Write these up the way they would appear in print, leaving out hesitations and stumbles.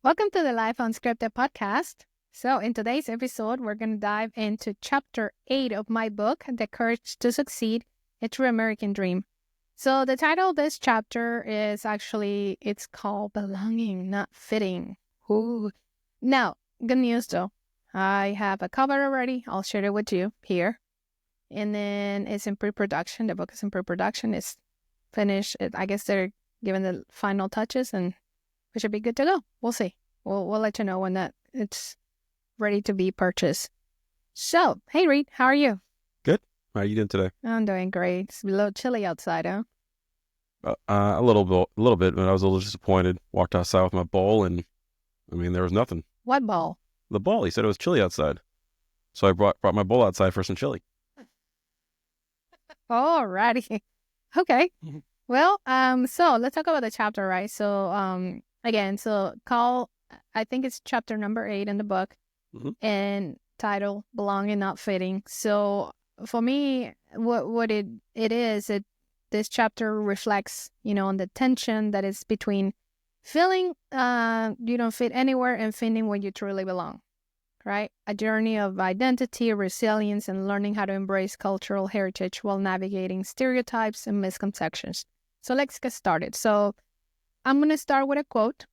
Welcome to the Life Unscripted podcast. So, in today's episode, we're going to dive into chapter 8 of my book, The Courage to Succeed, A True American Dream. So, the title of this chapter is it's called Belonging, Not Fitting. Ooh. Now, good news though. I have a cover already. I'll share it with you here. And then it's in pre-production. The book is in pre-production. It's finished. I guess they're giving the final touches and we should be good to go. We'll see. We'll let you know when that it's ready to be purchased. So, hey Reed, how are you? Good. How are you doing today? I'm doing great. It's a little chilly outside, huh? A little bit. But I was a little disappointed. Walked outside with my bowl, and there was nothing. What bowl? The bowl. He said it was chilly outside, so I brought my bowl outside for some chili. Alrighty. Okay. Well, so let's talk about the chapter, right? So, again, I think it's chapter number 8 in the book, and title Belonging, Not Fitting. So for me, what it is, this chapter reflects, on the tension that is between feeling you don't fit anywhere and finding where you truly belong, right? A journey of identity, resilience, and learning how to embrace cultural heritage while navigating stereotypes and misconceptions. So let's get started. So I'm going to start with a quote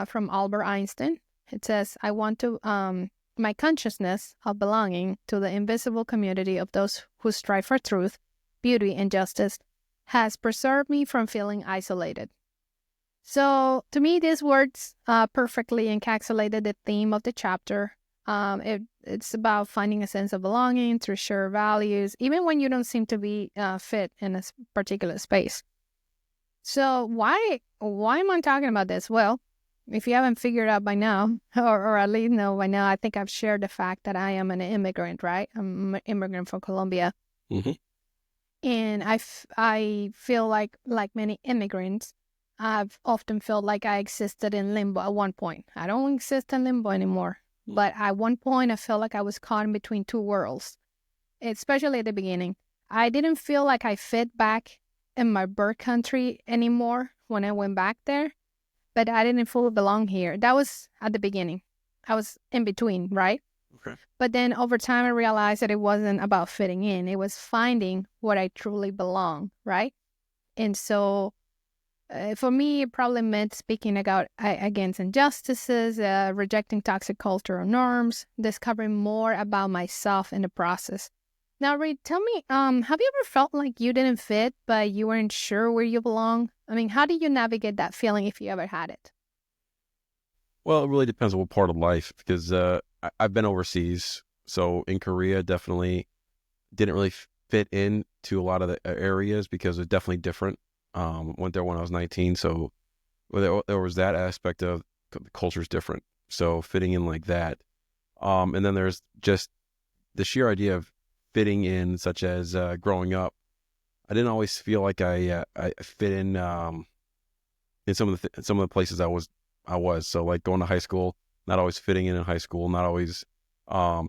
from Albert Einstein. It says, I want to, my consciousness of belonging to the invisible community of those who strive for truth, beauty, and justice has preserved me from feeling isolated. So to me, these words perfectly encapsulated the theme of the chapter. It's about finding a sense of belonging through shared values, even when you don't seem to be fit in a particular space. So why am I talking about this? Well, if you haven't figured out by now, or at least know by now, I think I've shared the fact that I am an immigrant, right? I'm an immigrant from Colombia. Mm-hmm. And I feel like many immigrants, I've often felt like I existed in limbo at one point. I don't exist in limbo anymore. But at one point, I felt like I was caught in between two worlds, especially at the beginning. I didn't feel like I fit back in my birth country anymore when I went back there, but I didn't fully belong here. That was at the beginning. I was in between, right? Okay. But then over time, I realized that it wasn't about fitting in. It was finding what I truly belong, right? And so for me, it probably meant speaking against injustices, rejecting toxic cultural norms, discovering more about myself in the process. Now, Reed, tell me, have you ever felt like you didn't fit, but you weren't sure where you belong? How did you navigate that feeling if you ever had it? Well, it really depends on what part of life, because I've been overseas. So in Korea, definitely didn't really fit into a lot of the areas because it's definitely different. Went there when I was 19, so there was that aspect of the culture's different, so fitting in like that. And then there's just the sheer idea of fitting in, such as growing up. I didn't always feel like I fit in some of the places I was. So like going to high school, not always fitting in high school, not always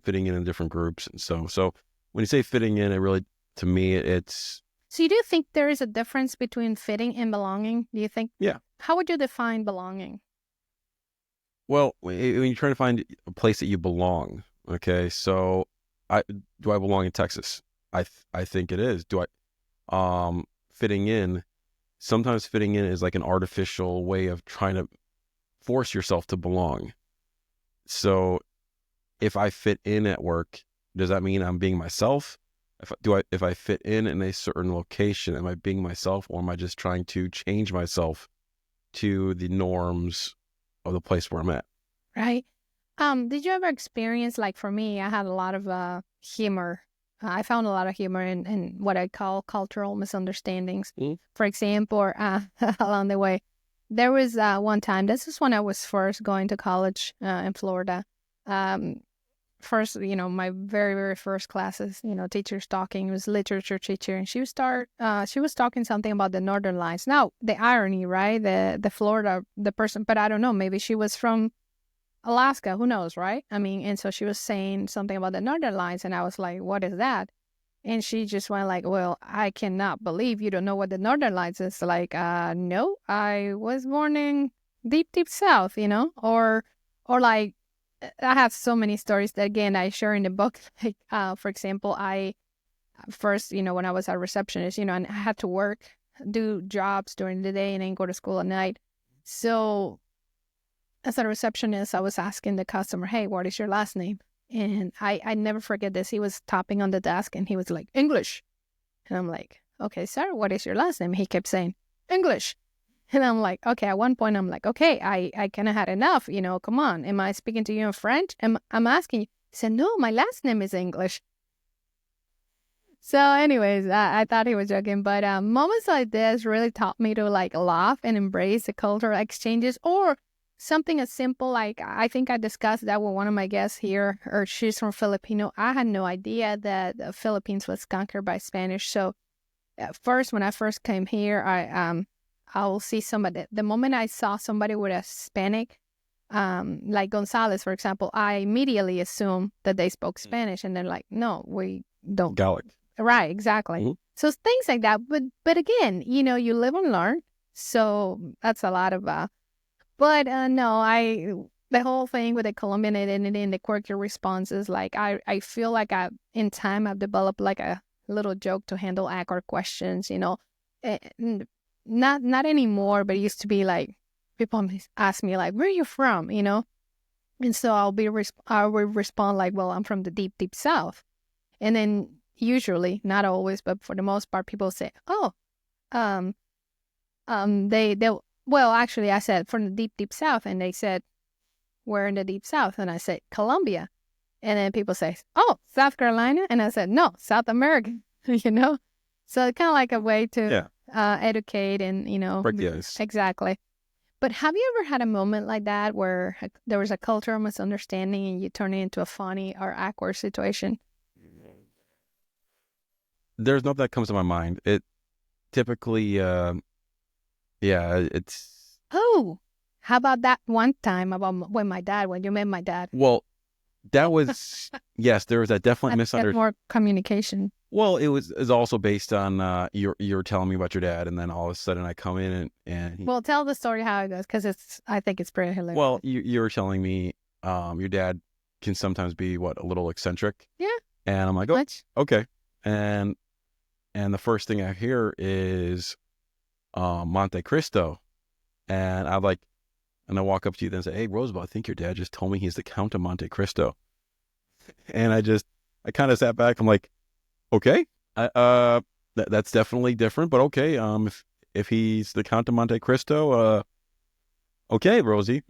fitting in different groups. And so when you say fitting in, it really, to me, it's. So you do think there is a difference between fitting and belonging? Do you think? Yeah. How would you define belonging? Well, when you're trying to find a place that you belong, okay, so do I belong in Texas? I think it is. Do I fitting in? Sometimes fitting in is like an artificial way of trying to force yourself to belong. So if I fit in at work, does that mean I'm being myself? If I fit in a certain location, am I being myself, or am I just trying to change myself to the norms of the place where I'm at? Right. Did you ever experience, like for me, I had a lot of humor. I found a lot of humor in what I call cultural misunderstandings. For example, along the way, there was one time, this is when I was first going to college in Florida. First, my very, very first classes, teachers talking, it was literature teacher, and she was talking something about the Northern Lights. Now, the irony, right? The Florida, the person, but I don't know, maybe she was from Alaska, who knows, right? And so she was saying something about the Northern Lights, and I was like, what is that? And she just went like, well, I cannot believe you don't know what the Northern Lights is. Like, no, I was born in deep south, or like I have so many stories that again I share in the book. Like, for example, I first, when I was a receptionist, and I had to work, do jobs during the day, and then go to school at night. So as a receptionist, I was asking the customer, "Hey, what is your last name?" And I never forget this. He was tapping on the desk, and he was like, "English," and I'm like, "Okay, sir, what is your last name?" He kept saying, "English." And I'm like, okay, at one point, I'm like, okay, I kind of had enough, come on. Am I speaking to you in French? I'm asking you. He said, no, my last name is English. So anyways, I thought he was joking. But moments like this really taught me to like laugh and embrace the cultural exchanges, or something as simple like, I think I discussed that with one of my guests here, or she's from Filipino. I had no idea that the Philippines was conquered by Spanish. So at first, when I first came here, I'll see somebody. The moment I saw somebody with a Hispanic, like Gonzalez, for example, I immediately assumed that they spoke Spanish, and they're like, "No, we don't." Gallic. Right, exactly. So things like that. But again, you live and learn. So that's a lot of. But no, the whole thing with the Colombian identity and the quirky responses, like I feel like in time I've developed like a little joke to handle awkward questions. Not anymore, but it used to be like people ask me like, "Where are you from?" And so I will respond like, "Well, I'm from the deep south," and then usually, not always, but for the most part, people say, "Oh, um, they well, actually, I said from the deep south," and they said, "We're in the deep south," and I said, "Colombia," and then people say, "Oh, South Carolina," and I said, "No, South America," So it's kind of like a way to educate and break the ice. Exactly. But have you ever had a moment like that where there was a cultural misunderstanding and you turn it into a funny or awkward situation? There's nothing that comes to my mind. It typically, it's... Oh, how about that one time about when you met my dad? Well, that was, yes, there was that definitely Get misunderstanding. more communication. Well, is also based on you're telling me about your dad, and then all of a sudden I come in and Well, tell the story how it goes, because I think it's pretty hilarious. well, you were telling me your dad can sometimes be a little eccentric. Yeah. And I'm like, oh, Much? okay. And the first thing I hear is Monte Cristo, and I walk up to you then and say, "Hey, Rosabel, I think your dad just told me he's the Count of Monte Cristo." And I kind of sat back. I'm like, okay, that's definitely different, but okay. If he's the Count of Monte Cristo, okay, Rosie.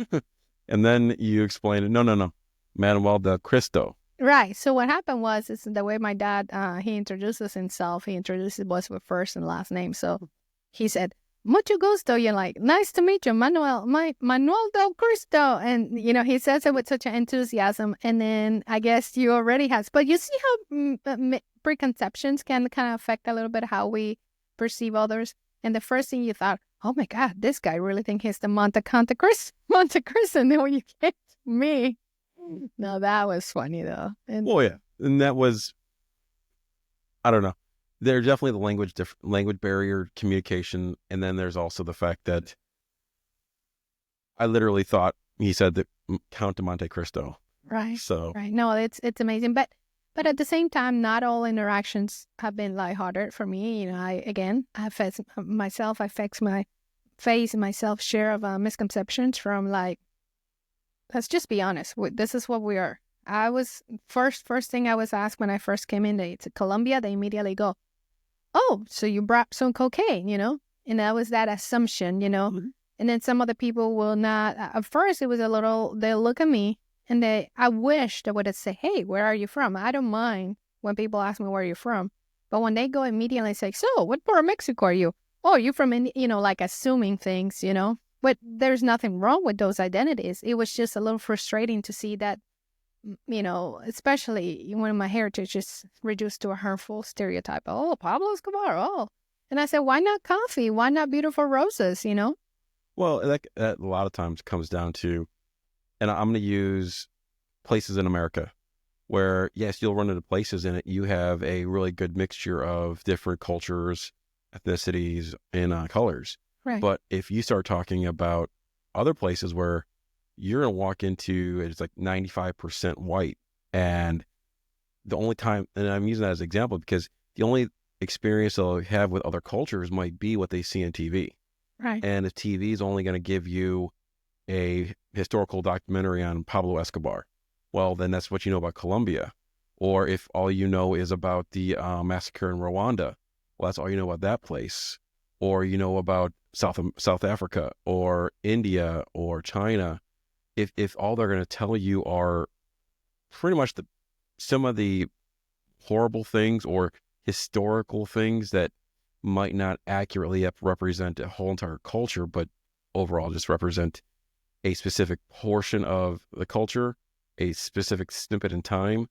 And then you explain it. No, Manuel del Cristo. Right. So what happened was, is the way my dad he introduces himself. He introduces us with first and last name. So he said, "Mucho gusto." You're like, "Nice to meet you, Manuel del Cristo." And he says it with such an enthusiasm. And then I guess you already has. But you see how preconceptions can kind of affect a little bit how we perceive others. And the first thing you thought, "Oh my God, this guy really thinks he's the Monte Cristo." And then when you get to me. No, that was funny though. And Oh yeah, and that was, I don't know. There's definitely the language barrier, communication, and then there's also the fact that I literally thought he said that Count de Monte Cristo. right, So right. No, it's amazing, but at the same time, not all interactions have been lighthearted for me. I face myself. I face myself share of misconceptions from like. Let's just be honest. This is what we are. I was first thing I was asked when I first came in to Colombia. They immediately go, "Oh, so you brought some cocaine, And that was that assumption, Mm-hmm. And then some other people will not. At first, it was a little. They'll look at me and I wish they would have said, "Hey, where are you from?" I don't mind when people ask me where you're from, but when they go immediately say, "So, what part of Mexico are you?" "Oh, you from India?" Like assuming things. But there's nothing wrong with those identities. It was just a little frustrating to see that, especially when my heritage is reduced to a harmful stereotype. "Oh, Pablo Escobar, oh." And I said, why not coffee? Why not beautiful roses, Well, that a lot of times comes down to, and I'm going to use places in America where, yes, you'll run into places in it. You have a really good mixture of different cultures, ethnicities, and colors. Right. But if you start talking about other places where you're going to walk into, it's like 95% white. And the only time, and I'm using that as an example because the only experience they'll have with other cultures might be what they see on TV. Right. And if TV is only going to give you a historical documentary on Pablo Escobar, well, then that's what you know about Colombia. Or if all you know is about the massacre in Rwanda, well, that's all you know about that place. Or you know about South Africa or India or China. If all they're going to tell you are pretty much some of the horrible things or historical things that might not accurately represent a whole entire culture, but overall just represent a specific portion of the culture, a specific snippet in time,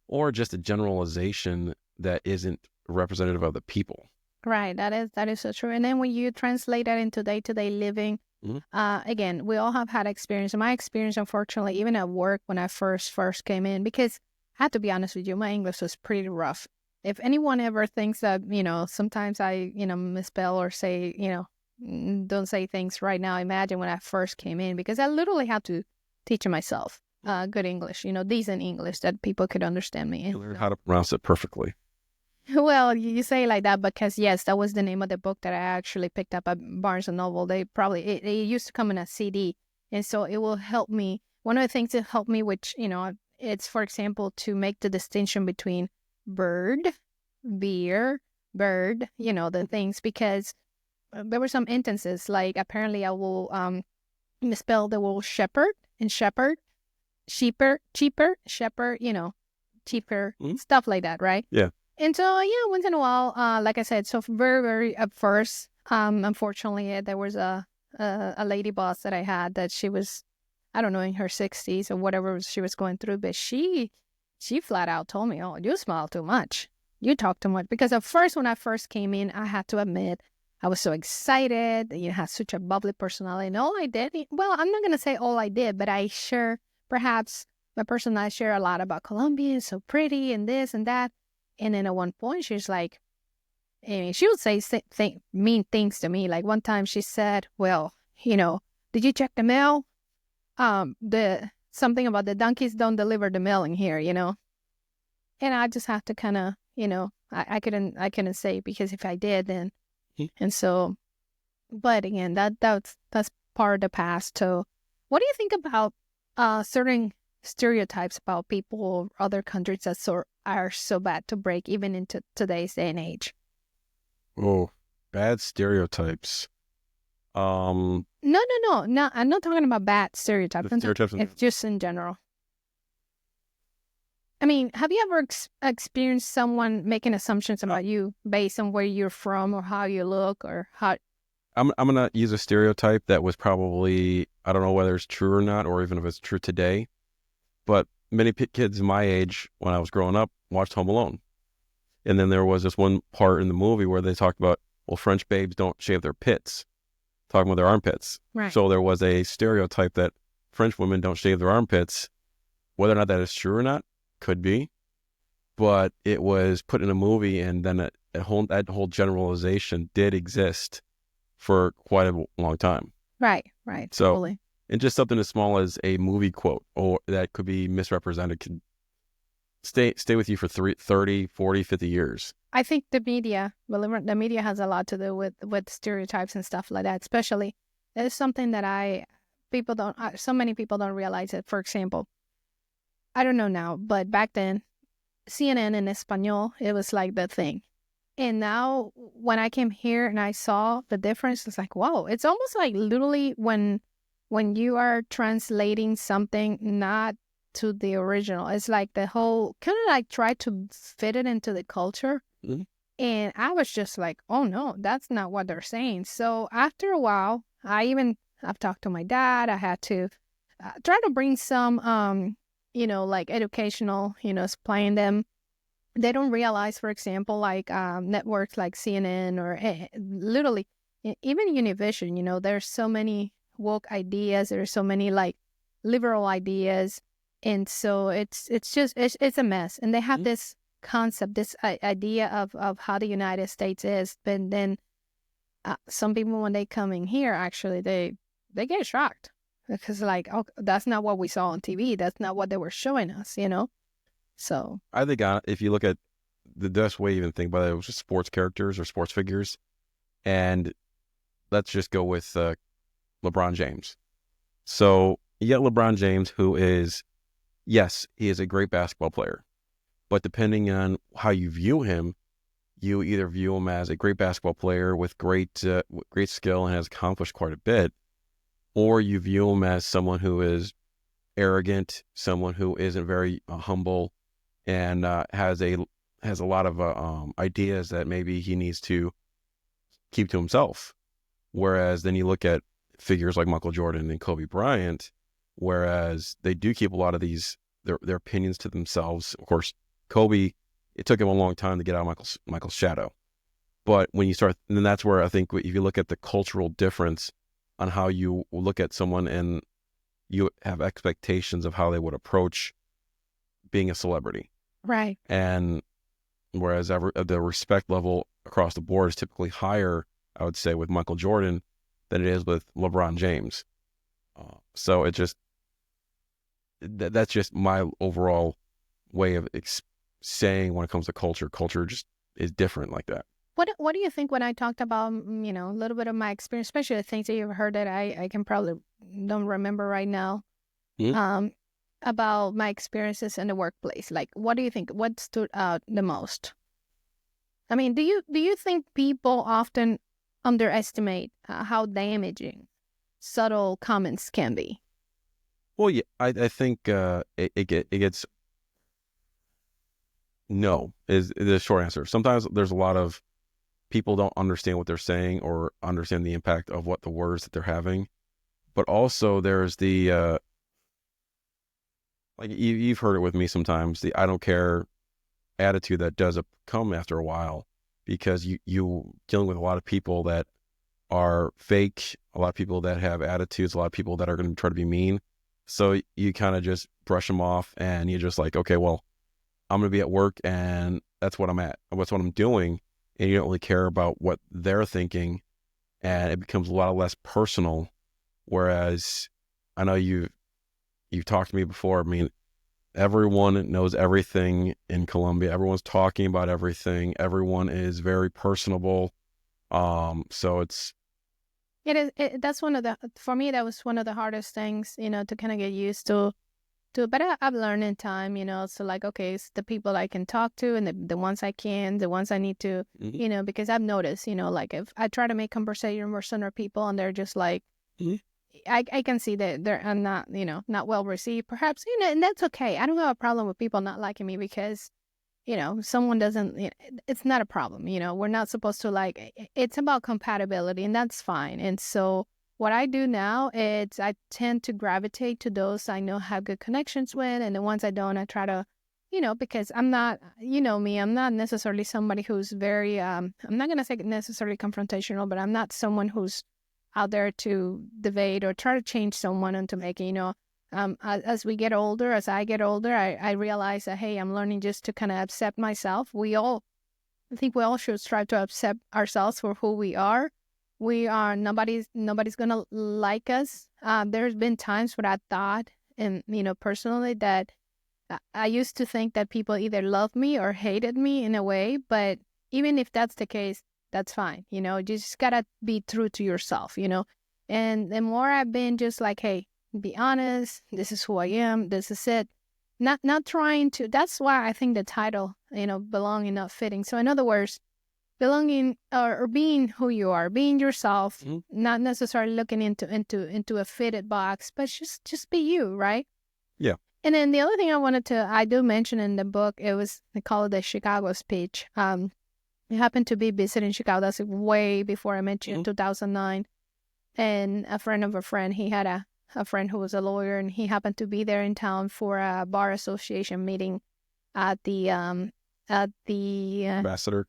or just a generalization that isn't representative of the people. Right. That is so true. And then when you translate that into day-to-day living, again, we all have had experience. My experience, unfortunately, even at work when I first came in, because I have to be honest with you, my English was pretty rough. If anyone ever thinks that, sometimes I, misspell or say, don't say things right now, imagine when I first came in, because I literally had to teach myself good English, decent English that people could understand me. You learn how to pronounce it perfectly. Well, you say it like that because, yes, that was the name of the book that I actually picked up at Barnes & Noble. It used to come in a CD. And so it will help me. One of the things that helped me, which, it's, for example, to make the distinction between bird, beer, bird, the things, because there were some instances, like apparently I will misspell the word shepherd and shepherd, cheaper, shepherd, cheaper, stuff like that, right? Yeah. And so, once in a while, like I said, so very, very at first, unfortunately, there was a lady boss that I had that she was, I don't know, in her 60s or whatever she was going through, but she flat out told me, "Oh, you smile too much. You talk too much." Because at first, when I first came in, I had to admit, I was so excited. You had such a bubbly personality. And all I did, well, I'm not going to say all I did, but I share, perhaps my personality share a lot about Colombia, so pretty and this and that. And then at one point, she's like, she would say mean things to me. Like one time she said, "Well, did you check the mail? Something about the donkeys don't deliver the mail in here, And I just have to kind of, I couldn't say, because if I did, then, and so, but again, that's part of the past. So what do you think about certain stereotypes about people or other countries that are so bad to break, even into today's day and age? Oh, bad stereotypes. No. I'm not talking about bad stereotypes. It's just in general. I mean, have you ever experienced someone making assumptions about you based on where you're from or how you look or how? I'm gonna use a stereotype that was probably, I don't know whether it's true or not, or even if it's true today, but many kids my age when I was growing up watched Home Alone. And then there was this one part in the movie where they talked about, well, French babes don't shave their pits, talking about their armpits. Right. So there was a stereotype that French women don't shave their armpits. Whether or not that is true or not, could be. But it was put in a movie, and then that whole generalization did exist for quite a long time. Right. So, totally. And just something as small as a movie quote or that could be misrepresented can stay with you for 30, 40, 50 years. I think the media has a lot to do with stereotypes and stuff like that. Especially, it's something that so many people don't realize it. For example, I don't know now, but back then, CNN in Espanol, it was like the thing. And now when I came here and I saw the difference, it's like, wow, it's almost like literally when you are translating something not to the original, it's like the whole kind of like try to fit it into the culture. Mm-hmm. And I was just like, oh no, that's not what they're saying. So after a while, I've talked to my dad. I had to try to bring some, like educational, explain them. They don't realize, for example, like networks like CNN or literally even Univision, there's so many woke ideas. There's so many like liberal ideas. And so it's a mess. And they have this concept, this idea of how the United States is. But then some people, when they come in here, actually, they get shocked. because like, oh, that's not what we saw on TV. That's not what they were showing us, you know? So I think if you look at the best way to even think about it, was just sports characters or sports figures. And let's just go with LeBron James. So you get LeBron James, who is, yes, he is a great basketball player. But depending on how you view him, you either view him as a great basketball player with great skill and has accomplished quite a bit, or you view him as someone who is arrogant, someone who isn't very humble, and has a lot of ideas that maybe he needs to keep to himself. Whereas then you look at figures like Michael Jordan and Kobe Bryant, whereas they do keep a lot of their opinions to themselves. Of course, Kobe, it took him a long time to get out of Michael's shadow. But when you start, and then that's where I think if you look at the cultural difference on how you look at someone and you have expectations of how they would approach being a celebrity. right. And whereas the respect level across the board is typically higher, I would say, with Michael Jordan than it is with LeBron James. So it just, that's just my overall way of saying when it comes to culture. Culture just is different like that. What do you think when I talked about, you know, a little bit of my experience, especially the things that you've heard that I can probably don't remember right now, Mm-hmm. about my experiences in the workplace? Like, what do you think? What stood out the most? I mean, do you think people often underestimate how damaging subtle comments can be? Well, yeah, I think it gets no is the short answer. Sometimes there's a lot of people don't understand what they're saying or understand the impact of what the words that they're having. But also there's the like you've heard it with me sometimes, the I don't care attitude that does come after a while, because you dealing with a lot of people that are fake, a lot of people that have attitudes, a lot of people that are going to try to be mean. So you kind of just brush them off and you're just like, okay, well, I'm going to be at work and that's what I'm at. That's what I'm doing. And you don't really care about what they're thinking. And it becomes a lot less personal. Whereas I know you've talked to me before. I mean, everyone knows everything in Colombia. Everyone's talking about everything. Everyone is very personable. So it's, That's one of the, for me, that was one of the hardest things, you know, to kind of get used to. But I've learned in time, you know, so like, okay, it's the people I can talk to and the ones I can, the ones I need to, mm-hmm, you know, because I've noticed, you know, like if I try to make conversation with certain people and they're just like, mm-hmm, I can see that they're not, you know, not well received, perhaps, you know, and that's okay. I don't have a problem with people not liking me because, you know, someone doesn't, you know, it's not a problem. You know, we're not supposed to like, it's about compatibility and that's fine. And so what I do now is I tend to gravitate to those I know have good connections with, and the ones I don't, I try to, you know, because I'm not, you know me, I'm not necessarily somebody who's very, I'm not going to say necessarily confrontational, but I'm not someone who's out there to debate or try to change someone into making, you know, as we get older, as I get older, I realize that, hey, I'm learning just to kind of accept myself. I think we all should strive to accept ourselves for who we are. We are, nobody's going to like us. There's been times where I thought, and, you know, personally, that I used to think that people either loved me or hated me in a way. But even if that's the case, that's fine. You know, you just got to be true to yourself, you know. And the more I've been just like, hey, be honest, this is who I am, this is it. Not trying to, that's why I think the title, you know, belonging, not fitting. So in other words, belonging, or being who you are, being yourself, mm-hmm. not necessarily looking into a fitted box, but just be you, right? Yeah. And then the other thing I do mention in the book, they call it the Chicago speech. I happened to be visiting Chicago. That's way before I met you in Mm-hmm. 2009. And a friend of a friend, he had a friend who was a lawyer, and he happened to be there in town for a bar association meeting at the Ambassador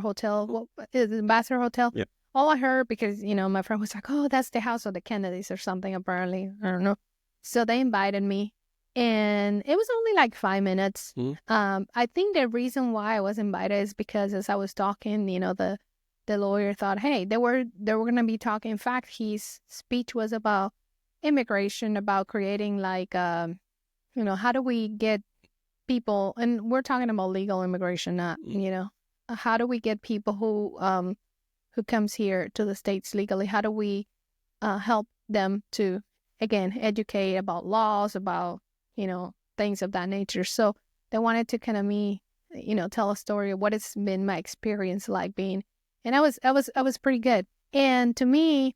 Hotel. What is it, Ambassador Hotel? Yeah. All I heard, because, you know, my friend was like, oh, that's the house of the Kennedys or something, apparently. I don't know. So they invited me, and it was only like 5 minutes. Mm-hmm. I think the reason why I was invited is because as I was talking, you know, the lawyer thought, hey, they were going to be talking. In fact, his speech was about immigration, about creating like, how do we get people, and we're talking about legal immigration, not, how do we get people who comes here to the States legally? How do we help them to, again, educate about laws, about, things of that nature? So they wanted to kind of tell a story of what it's been my experience like being, and I was pretty good. And to me,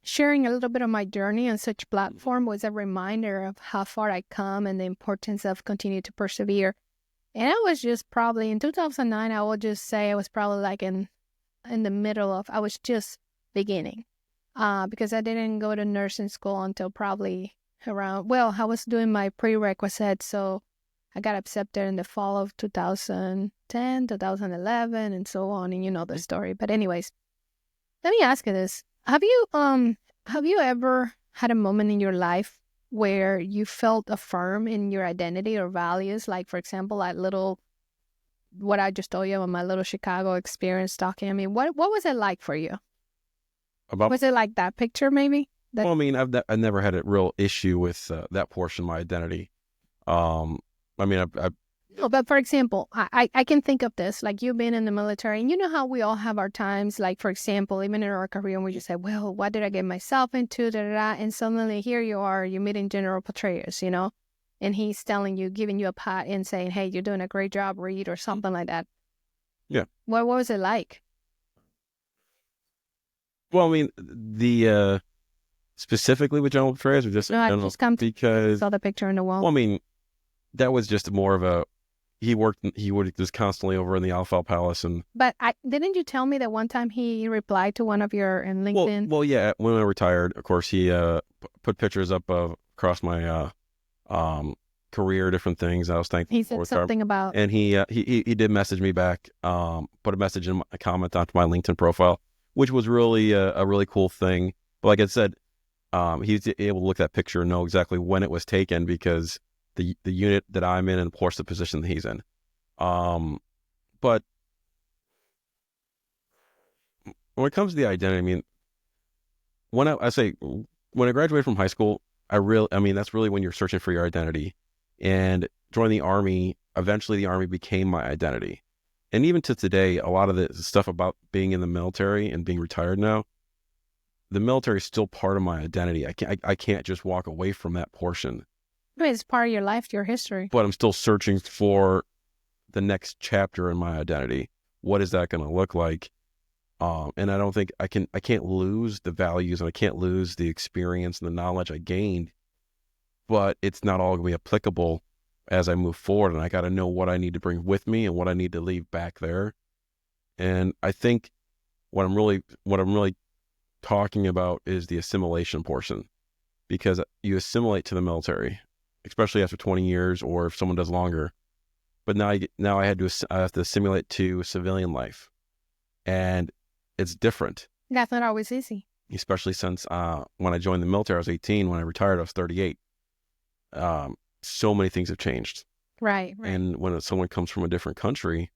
sharing a little bit of my journey on such platform was a reminder of how far I come and the importance of continue to persevere. And I was just probably in 2009, I would just say I was probably like in the middle of, I was just beginning, because I didn't go to nursing school until probably around, well, I was doing my prerequisite, so I got accepted in the fall of 2010, 2011, and so on, and you know the story. But anyways, let me ask you this. Have you ever had a moment in your life where you felt affirmed in your identity or values? Like, for example, that little, what I just told you about my little Chicago experience talking. I mean, what was it like for you? Was it like that picture maybe? Well, I mean, I've never had a real issue with that portion of my identity. I mean, No, but for example, I can think of this, like you've been in the military, and you know how we all have our times, like, for example, even in our career, we just say, well, what did I get myself into, da, da, da, and suddenly here you are, you're meeting General Petraeus, and he's telling you, giving you a pat and saying, hey, you're doing a great job, Reed, or something like that. Yeah. What was it like? Well, I mean, the specifically with General Petraeus, or just, No, I just come to because saw the picture on the wall. Well, I mean, that was just more of a, he would just constantly over in the Alpha Palace. But didn't you tell me that one time he replied to one of your in LinkedIn? Well, yeah. When I retired, of course, he put pictures up across my career, different things. I was thankful. He said something about, and he did message me back, put a message in a comment onto my LinkedIn profile, which was really a really cool thing. But like I said, he's able to look at that picture and know exactly when it was taken, because the unit that I'm in, and of course the position that he's in. But when it comes to the identity, I mean, when I graduated from high school, I mean, that's really when you're searching for your identity. And joining the Army, eventually the Army became my identity. And even to today, a lot of the stuff about being in the military and being retired now, the military is still part of my identity. I can't just walk away from that portion. It's part of your life, your history. But I'm still searching for the next chapter in my identity. What is that going to look like? And I don't think I can't lose the values, and I can't lose the experience and the knowledge I gained, but it's not all going to be applicable as I move forward. And I got to know what I need to bring with me and what I need to leave back there. And I think what I'm really talking about is the assimilation portion, because you assimilate to the military, especially after 20 years, or if someone does longer. But now I have to assimilate to civilian life, and it's different. That's not always easy. Especially since when I joined the military, I was 18. When I retired, I was 38. So many things have changed. Right. And when someone comes from a different country,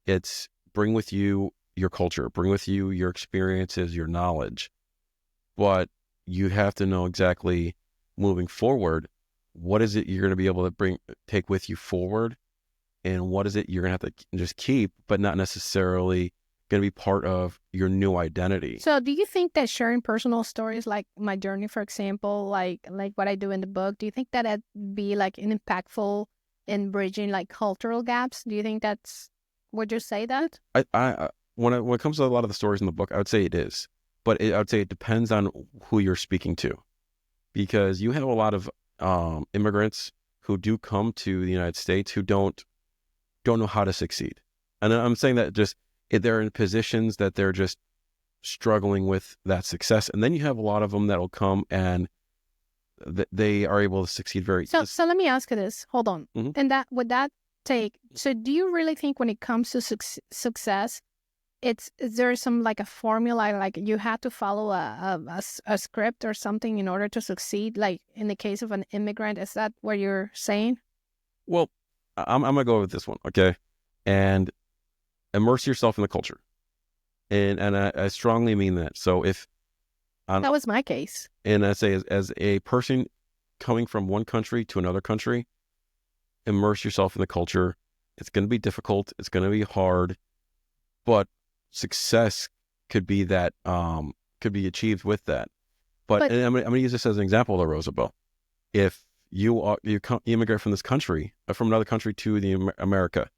it's bring with you your culture, bring with you your experiences, your knowledge. But you have to know exactly, moving forward, what is it you're going to be able to take with you forward, and what is it you're going to have to just keep, but not necessarily going to be part of your new identity. So do you think that sharing personal stories, like my journey, for example, like what I do in the book, do you think that that'd be like an impactful in bridging like cultural gaps? Do you think would you say that? When it comes to a lot of the stories in the book, I would say it is, but I would say it depends on who you're speaking to, because you have a lot of immigrants who do come to the United States who don't know how to succeed. And I'm saying that just, they're in positions that they're just struggling with that success. And then you have a lot of them that will come and they are able to succeed very easily. So let me ask you this. Hold on. Mm-hmm. And would that take, so do you really think when it comes to success, is there some like a formula, like you have to follow a script or something in order to succeed? Like in the case of an immigrant, is that what you're saying? Well, I'm going to go with this one. Okay. And immerse yourself in the culture. And I strongly mean that. So if That was my case. And I say, as a person coming from one country to another country, immerse yourself in the culture. It's going to be difficult. It's going to be hard, but success could be that, could be achieved with that. But and I'm going to use this as an example, though, Rosabel. If you immigrate from this country, from another country to America,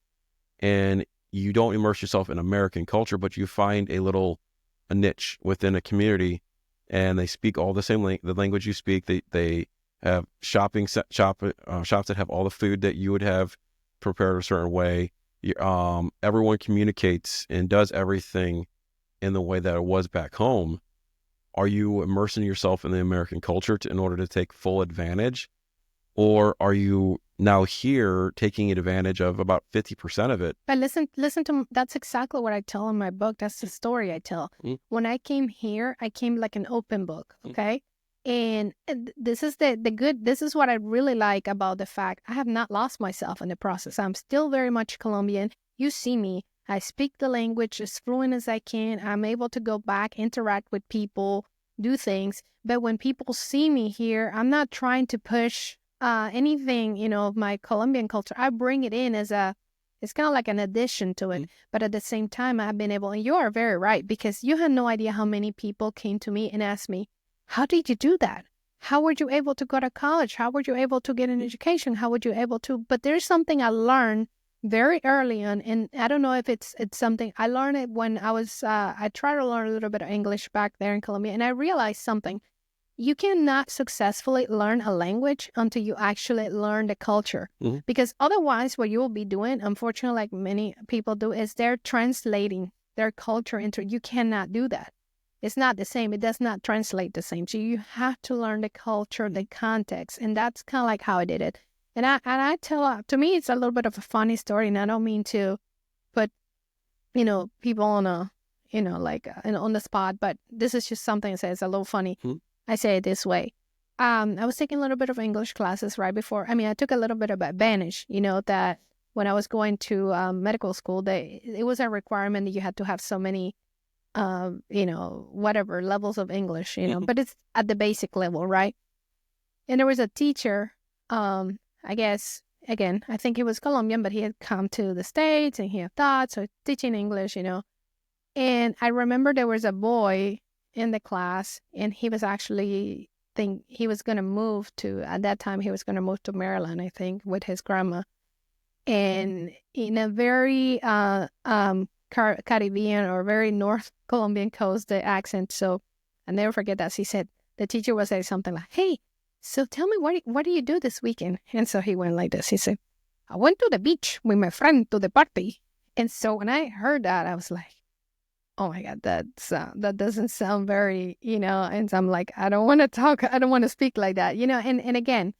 and you don't immerse yourself in American culture, but you find a niche within a community, and they speak all the same the language you speak. They have shops that have all the food that you would have prepared a certain way. Everyone communicates and does everything in the way that it was back home. Are you immersing yourself in the American culture in order to take full advantage? Or are you now here taking advantage of about 50% of it? But listen to, that's exactly what I tell in my book. That's the story I tell. When I came here, I came like an open book, okay? And this is the good, this is what I really like about the fact I have not lost myself in the process. I'm still very much Colombian. You see me. I speak the language as fluent as I can. I'm able to go back, interact with people, do things. But when people see me here, I'm not trying to push anything, of my Colombian culture. I bring it in it's kind of like an addition to it. But at the same time, I've been able, and you are very right, because you had no idea how many people came to me and asked me, how did you do that? How were you able to go to college? How were you able to get an education? How were you able to? But there's something I learned very early on, and I don't know if it's something I learned it when I tried to learn a little bit of English back there in Colombia, and I realized something. You cannot successfully learn a language until you actually learn the culture. Because otherwise, what you will be doing, unfortunately, like many people do, is they're translating their culture into, you cannot do that. It's not the same. It does not translate the same. So you have to learn the culture, the context, and that's kind of like how I did it. And I tell, to me, it's a little bit of a funny story, and I don't mean to put, people on on the spot, but this is just something that says a little funny. I say it this way. I was taking a little bit of English classes right before. I took a little bit of Spanish, that when I was going to medical school, it was a requirement that you had to have so many, whatever levels of English, but it's at the basic level, right? And there was a teacher, I guess, again, I think he was Colombian, but he had come to the States and he had thought, so teaching English, And I remember there was a boy in the class, and he was actually he was going to move to, at that time, he was going to move to Maryland, I think, with his grandma. And in a very Caribbean or very North Colombian coast, the accent. So I never forget that. He said, the teacher was saying something like, hey, so tell me, what do you do this weekend? And so he went like this. He said, I went to the beach with my friend to the party. And so when I heard that, I was like, oh my God, that doesn't sound very, and so I'm like, I don't want to talk. I don't want to speak like that, and again,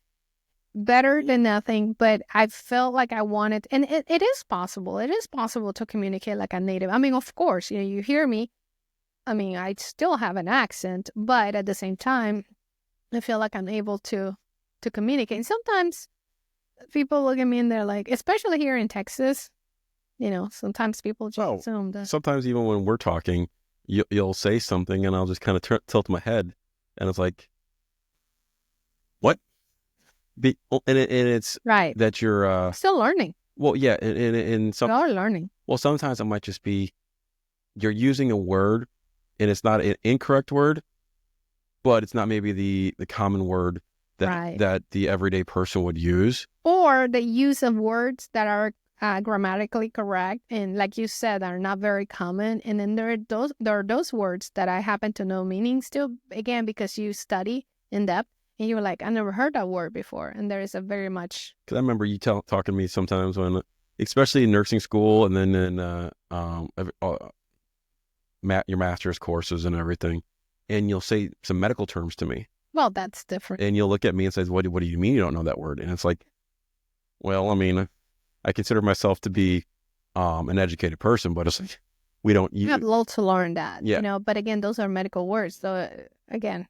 better than nothing, but I felt like I wanted, and it is possible. It is possible to communicate like a native. Of course, you hear me. I still have an accent, but at the same time, I feel like I'm able to communicate. And sometimes people look at me and they're like, especially here in Texas, sometimes people just assume that. Sometimes even when we're talking, you'll say something and I'll just kind of tilt my head, and it's like, what? And it's right that you're still learning. Well, yeah, and you are learning. Well, sometimes it might just be you're using a word and it's not an incorrect word, but it's not maybe the common word that the everyday person would use, or the use of words that are grammatically correct, and like you said, are not very common. And then there are those words that I happen to know meanings to, again, because you study in depth, and you're like, I never heard that word before. And there is a very much, because I remember you talking to me sometimes when, especially in nursing school, and then in your master's courses and everything, and you'll say some medical terms to me. Well, that's different. And you'll look at me and say, what do you mean you don't know that word? And it's like, well, I consider myself to be an educated person, but it's like, we don't use. You have lots to learn that, but again, those are medical words. So again,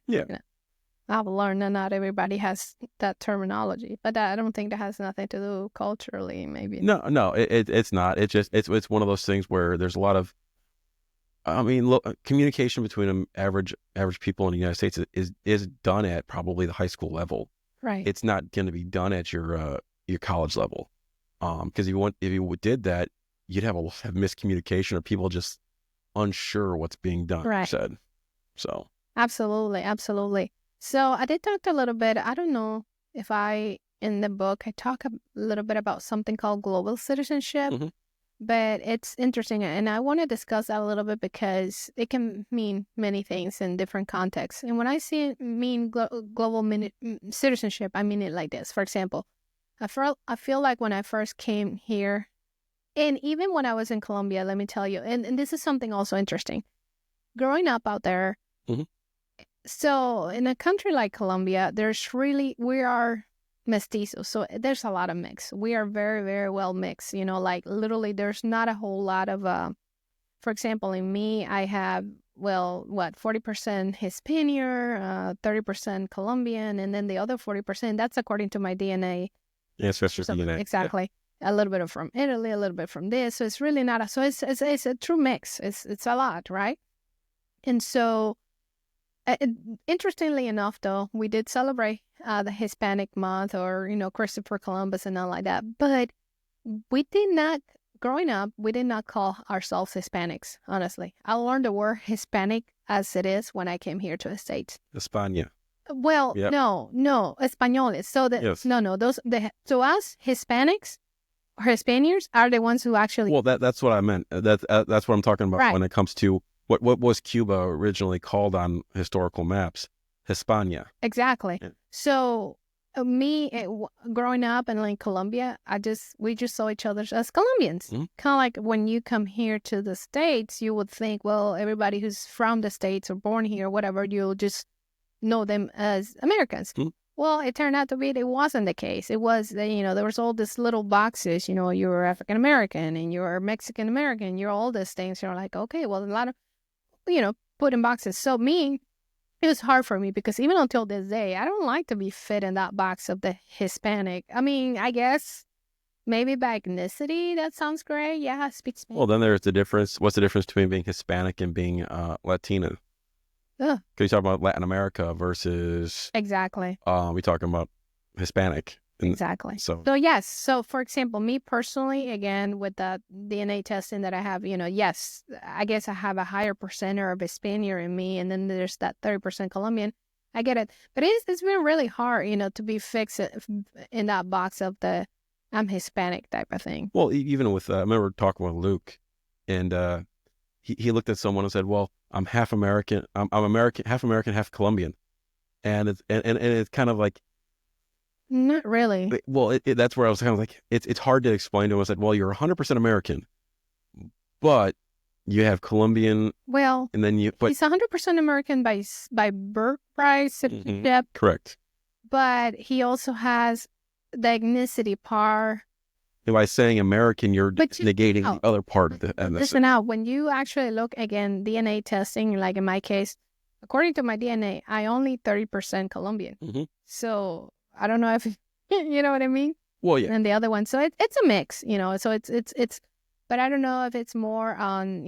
I've learned that not everybody has that terminology, but I don't think that has nothing to do culturally, maybe. No, it's not. It's just, it's one of those things where there's a lot of, I mean, look, communication between average people in the United States is done at probably the high school level. Right. It's not going to be done at your college level. Because if you did that, you'd have a lot of miscommunication or people just unsure what's being done or Right. said. So Absolutely, absolutely. So I did talk a little bit. I don't know if in the book, I talk a little bit about something called global citizenship, Mhm. but it's interesting. And I want to discuss that a little bit because it can mean many things in different contexts. And when I mean global citizenship, I mean it like this. For example, I feel like when I first came here, and even when I was in Colombia, let me tell you, and this is something also interesting. Growing up out there, Mhm. so in a country like Colombia, we are mestizos. So there's a lot of mix. We are very, very well mixed. Like literally there's not a whole lot of, for example, in me, I have, 40% Hispanic, 30% Colombian, and then the other 40%, that's according to my DNA. Yeah, especially So, DNA. exactly. A little bit from Italy, a little bit from this. So it's really not so it's a true mix. It's a lot, right? And so, Uh, it- interestingly enough, though, we did celebrate the Hispanic month or, Christopher Columbus and all like that. But we did not, growing up, we did not call ourselves Hispanics, honestly. I learned the word Hispanic as it is when I came here to the States. España. Well, Yep. no, Españoles. So Yes. no, to us, Hispanics or Hispaniers are the ones who actually. Well, that's what I meant. That's what I'm talking about Right. when it comes to what was Cuba originally called on historical maps, Hispania. Exactly. Yeah. So growing up in like Colombia, we just saw each other as Colombians. Mhm. Kind of like when you come here to the States, you would think, well, everybody who's from the States or born here, or whatever, you'll just know them as Americans. Mhm. Well, it turned out to be it wasn't the case. It was there was all these little boxes. You're African American and you're Mexican American. You're all these things. You're like, okay, well, a lot of put in boxes. So it was hard for me because even until this day, I don't like to be fit in that box of the Hispanic. I mean, I guess maybe by ethnicity, that sounds great. Yeah, I speak Spanish. Well, then there's the difference. What's the difference between being Hispanic and being Latina? Ugh. Because you talk about Latin America versus Exactly. we talking about Hispanic. Exactly. So yes. So for example, me personally, again, with the DNA testing that I have, yes, I guess I have a higher percentage of Hispanic in me, and then there's that 30% Colombian. I get it, but it's been really hard, to be fixed in that box of the I'm Hispanic type of thing. well, even with I remember talking with Luke, and he looked at someone and said, "Well, I'm half American. I'm American, half Colombian," and it's kind of like. Not really. Well, that's where I was kind of like, it's hard to explain to him. I said, well, you're 100% American, but you have Colombian, Well, and then but he's 100% American by birthright, citizenship, correct. but he also has the ethnicity part. And by saying American, you're negating the other part of the ethnicity. Listen out, when you actually look again, DNA testing, like in my case, according to my DNA, I only 30% Colombian. So I don't know if you know what I mean. Well, yeah. And the other one, so it's a mix, So it's, but I don't know if it's more on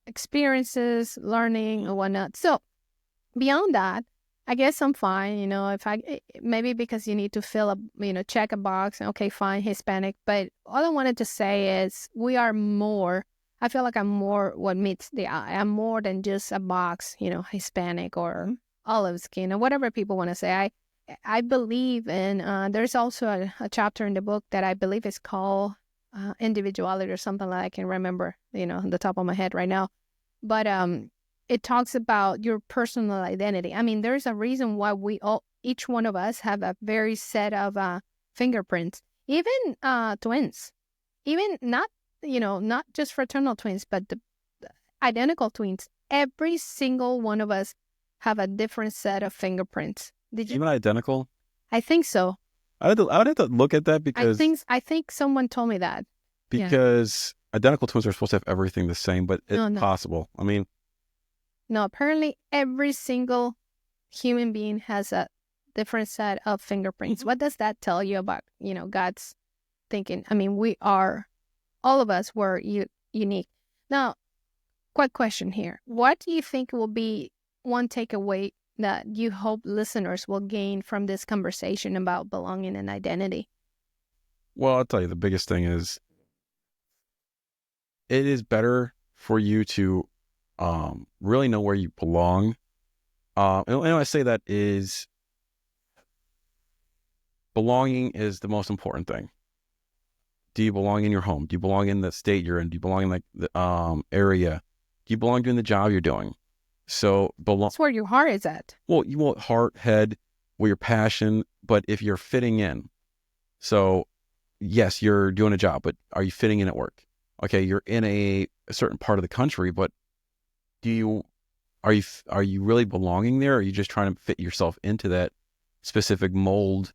experiences, learning, or whatnot. So beyond that, I guess I'm fine. If maybe because you need to fill a check a box. Okay, fine, Hispanic. But all I wanted to say is we are more. I feel like I'm more what meets the eye. I'm more than just a box. Hispanic or olive skin or whatever people want to say. I believe in. There's also a chapter in the book that I believe is called individuality or something like I can remember. On the top of my head right now, but it talks about your personal identity. I mean, there's a reason why each one of us have a very set of fingerprints. Even twins, even not just fraternal twins, but the identical twins. Every single one of us have a different set of fingerprints. Did you? Even identical? I think so. I would have to look at that because I think someone told me that. Because identical twins are supposed to have everything the same, but it's possible. I mean, no, apparently every single human being has a different set of fingerprints. What does that tell you about, God's thinking? I mean, all of us were unique. Now, quick question here. What do you think will be one takeaway that you hope listeners will gain from this conversation about belonging and identity? Well, I'll tell you, the biggest thing is it is better for you to really know where you belong. And I say that is belonging is the most important thing. Do you belong in your home? Do you belong in the state you're in? Do you belong in like the area? Do you belong doing the job you're doing? So That's where your heart is at. Well, you want heart, head, where your passion, but if you're fitting in. So yes, you're doing a job, but are you fitting in at work? Okay, you're in a certain part of the country, but are you really belonging there? Or are you just trying to fit yourself into that specific mold?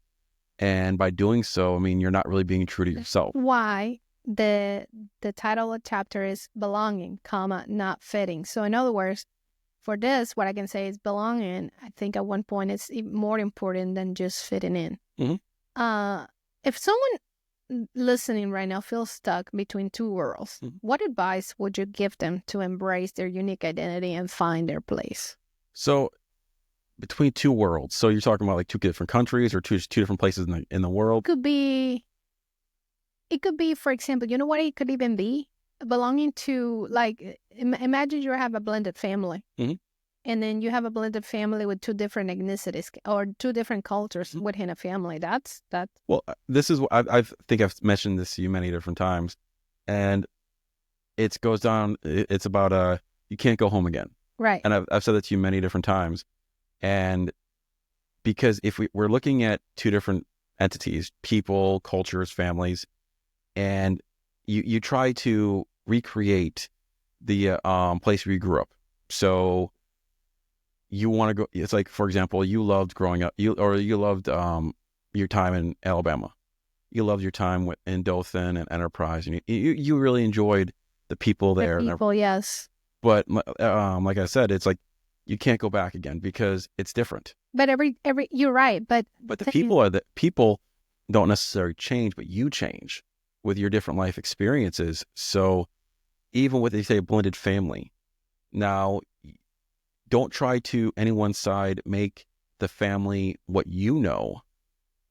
And by doing so, I mean, you're not really being true to yourself. Why the title of the chapter is belonging, comma, not fitting. So in other words, for this, what I can say is belonging, I think at one point it's more important than just fitting in. Mm-hmm. If someone listening right now feels stuck between two worlds, what advice would you give them to embrace their unique identity and find their place? So between two worlds. So you're talking about like two different countries or two different places in the world? It could be, for example, you know what it could even be? Belonging to, like, imagine you have a blended family. Mm-hmm. And then you have a blended family with two different ethnicities or two different cultures within a family. That's. Well, this is what I think I've mentioned this to you many different times. And it goes down, it's about you can't go home again. Right. And I've said that to you many different times. And because if we're looking at two different entities, people, cultures, families, and you try to recreate the place where you grew up. So you want to go, it's like, for example, you loved growing up, you loved your time in Alabama. You loved your time in Dothan and Enterprise, and you really enjoyed the people there. The people, yes. But like I said, it's like you can't go back again because it's different. But every you're right. But the people don't necessarily change, but you change with your different life experiences. So even with, they say, a blended family, now don't try to any one side make the family what you know.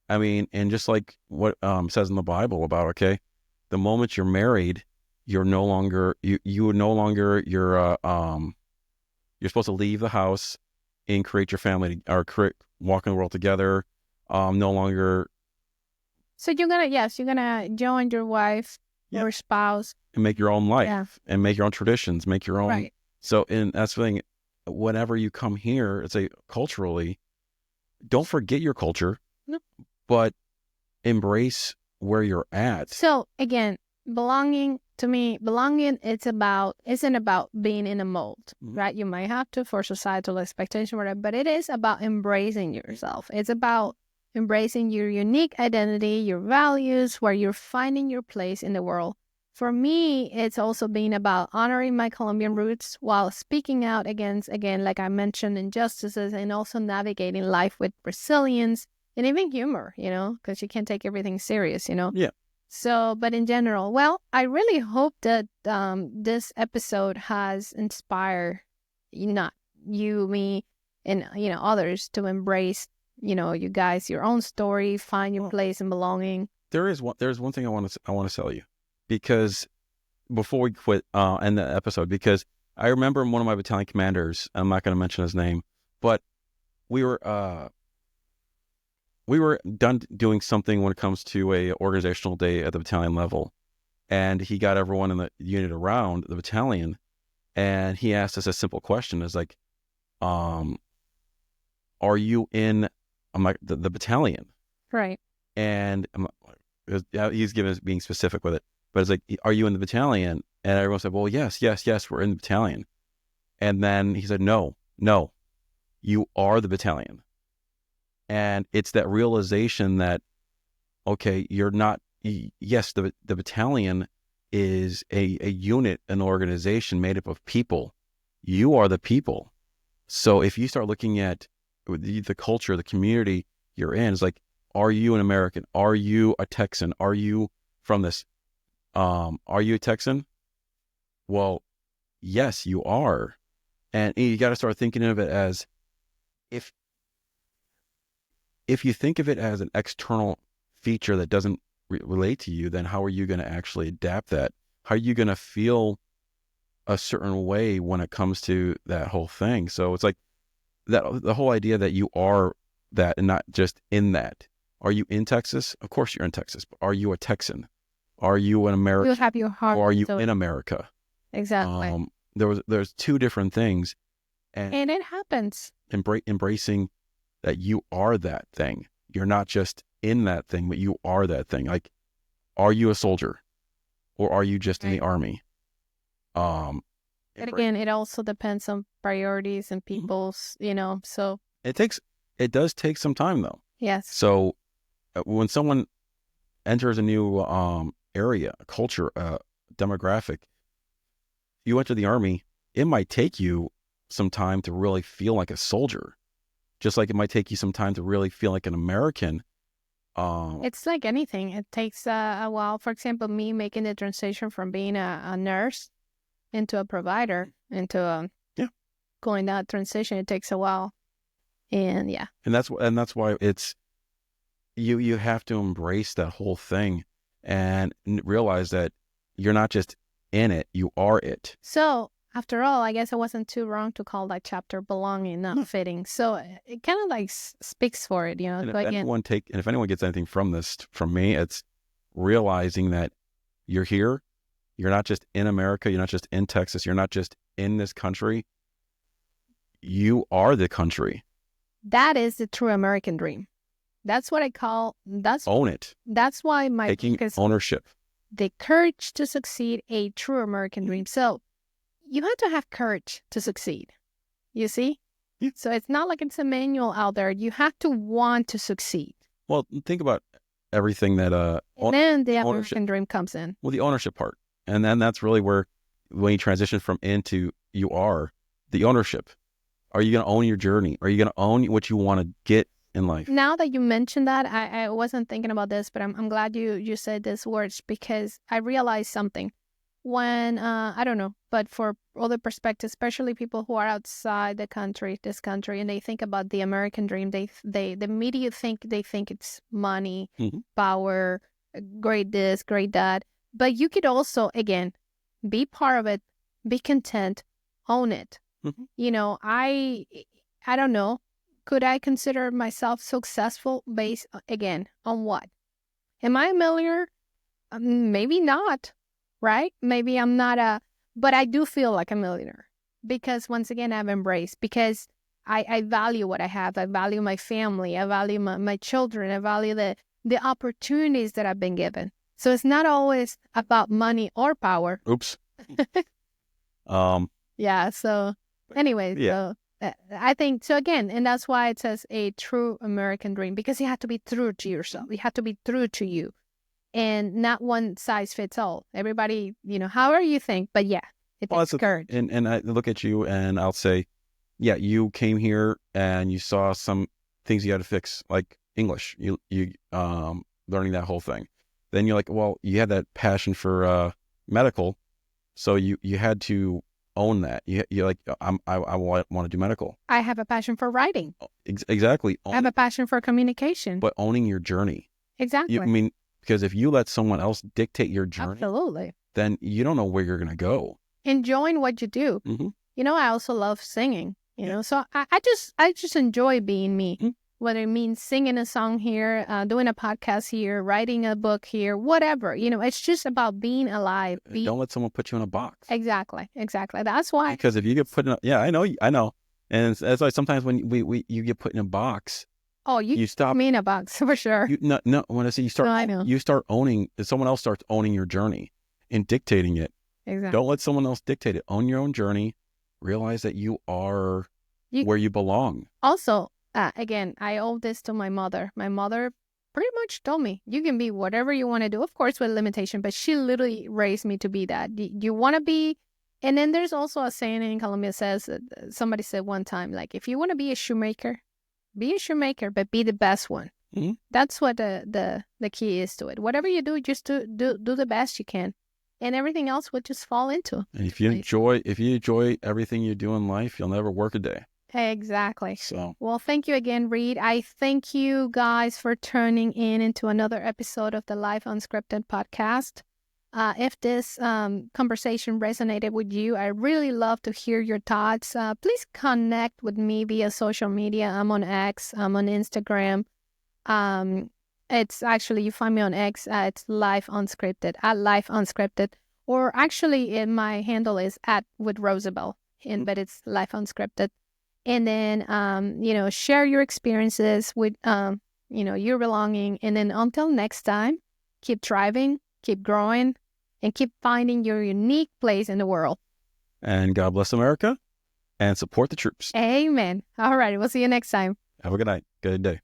I mean, and just like what says in the Bible about, okay, the moment you're married, you're no longer you're supposed to leave the house and create your family or walk in the world together. No longer. So you're gonna join your wife, your spouse, and make your own life and make your own traditions, make your own. Right. So, and that's the thing. Whenever you come here, it's culturally, don't forget your culture, but embrace where you're at. So again, belonging to me, isn't about being in a mold, right? You might have to for societal expectation, whatever, but it is about embracing yourself. It's about embracing your unique identity, your values, where you're finding your place in the world. For me, it's also been about honoring my Colombian roots while speaking out against, again, like I mentioned, injustices, and also navigating life with resilience and even humor, because you can't take everything serious, Yeah. So, but in general, well, I really hope that this episode has inspired not you, me, and others to embrace, you guys, your own story, find your place and belonging. There's one thing I want to tell you, because before we quit end the episode, because I remember one of my battalion commanders, I'm not going to mention his name, but we were done doing something when it comes to a organizational day at the battalion level, and he got everyone in the unit around the battalion, and he asked us a simple question: "Is like, are you in?" I'm like, the battalion, right? And he's being specific with it, but it's like, "Are you in the battalion?" And everyone said, "Well, yes, we're in the battalion." And then he said, "No, you are the battalion." And it's that realization that, okay, you're not, yes, the battalion is a unit, an organization made up of people. You are the people. So if you start looking at the culture, the community you're in, it's like, are you an American? Are you a Texan? Are you from this? Are you a Texan? Well, yes, you are. And you got to start thinking of it as, if you think of it as an external feature that doesn't relate to you, then how are you going to actually adapt that? How are you going to feel a certain way when it comes to that whole thing? So it's like that, the whole idea that you are that and not just in that. Are you in Texas? Of course you're in Texas. But are you a Texan? Are you an American? You have your heart. Or are you in America? Exactly. There's two different things. And it happens. Embracing that you are that thing. You're not just in that thing, but you are that thing. Like, are you a soldier, or are you just in the army? And again, it also depends on priorities and people's, so. It does take some time though. Yes. So when someone enters a new area, a culture, demographic, you enter the army, it might take you some time to really feel like a soldier, just like it might take you some time to really feel like an American. It's like anything. It takes a while. For example, me making the transition from being a nurse into a provider, into going that transition, it takes a while. And yeah. And that's why it's, you have to embrace that whole thing and realize that you're not just in it, you are it. So after all, I guess I wasn't too wrong to call that chapter belonging, not fitting. So it kind of like speaks for it, And so if anyone gets anything from this, from me, it's realizing that you're here. You're not just in America. You're not just in Texas. You're not just in this country. You are the country. That is the true American dream. That's what I call, own it. That's why my taking book is ownership. The Courage to Succeed, a True American Dream. So you have to have courage to succeed. You see? Yeah. So it's not like it's a manual out there. You have to want to succeed. Well, think about everything that and then the American dream comes in. Well, the ownership part. And then that's really where, when you transition from into you are, the ownership. Are you going to own your journey? Are you going to own what you want to get in life? Now that you mentioned that, I wasn't thinking about this, but I'm glad you said these words, because I realized something. When, I don't know, but for other perspectives, especially people who are outside this country, and they think about the American dream, they the media think it's money, power, great this, great that. But you could also, again, be part of it, be content, own it. I don't know. Could I consider myself successful based, again, on what? Am I a millionaire? Maybe not. Right? Maybe I'm not but I do feel like a millionaire, because once again, I've embraced, because I value what I have. I value my family. I value my children. I value the opportunities that I've been given. So it's not always about money or power. Oops. Yeah. So anyway, yeah. So I think, so again, and that's why it says a true American dream, because you have to be true to yourself. You have to be true to you. And not one size fits all. Everybody, however you think, but yeah, it takes courage. And I look at you and I'll say, yeah, you came here and you saw some things you had to fix, like English, you learning that whole thing. Then you're like, well, you had that passion for medical, so you had to own that. You're like, I want to do medical. I have a passion for writing. Exactly. I have a passion for communication. But owning your journey. Exactly. Because if you let someone else dictate your journey, absolutely, then you don't know where you're going to go. Enjoying what you do. I also love singing, so I just enjoy being me, whether it means singing a song here, doing a podcast here, writing a book here, whatever, it's just about being alive. Don't let someone put you in a box. Exactly. That's why. Because if you get put in I know. And that's why sometimes when you get put in a box, oh, you stop me in a box for sure. No, when I say you start, no, I know. You start owning. Someone else starts owning your journey and dictating it. Exactly. Don't let someone else dictate it. Own your own journey. Realize that you are where you belong. Also, again, I owe this to my mother. My mother pretty much told me, you can be whatever you want to do, of course with limitation, but she literally raised me to be that. You want to be. And then there's also a saying in Colombia says, somebody said one time, like, if you want to be a shoemaker, be a shoemaker, but be the best one. That's what the key is to it. Whatever you do, just do the best you can. and everything else would just fall into And if you enjoy everything you do in life, you'll never work a day. Exactly. So, well, thank you again, Reed. I thank you guys for tuning in into another episode of the Life Unscripted podcast. If this conversation resonated with you, I really love to hear your thoughts. Please connect with me via social media. I'm on X. I'm on Instagram. It's actually, you find me on X. It's Life Unscripted, at Life Unscripted. Or actually, my handle is at with Rosabel, but it's Life Unscripted. And then, share your experiences with, your belonging. And then until next time, keep thriving, keep growing, and keep finding your unique place in the world. and God bless America and support the troops. Amen. All right. We'll see you next time. Have a good night. Good day.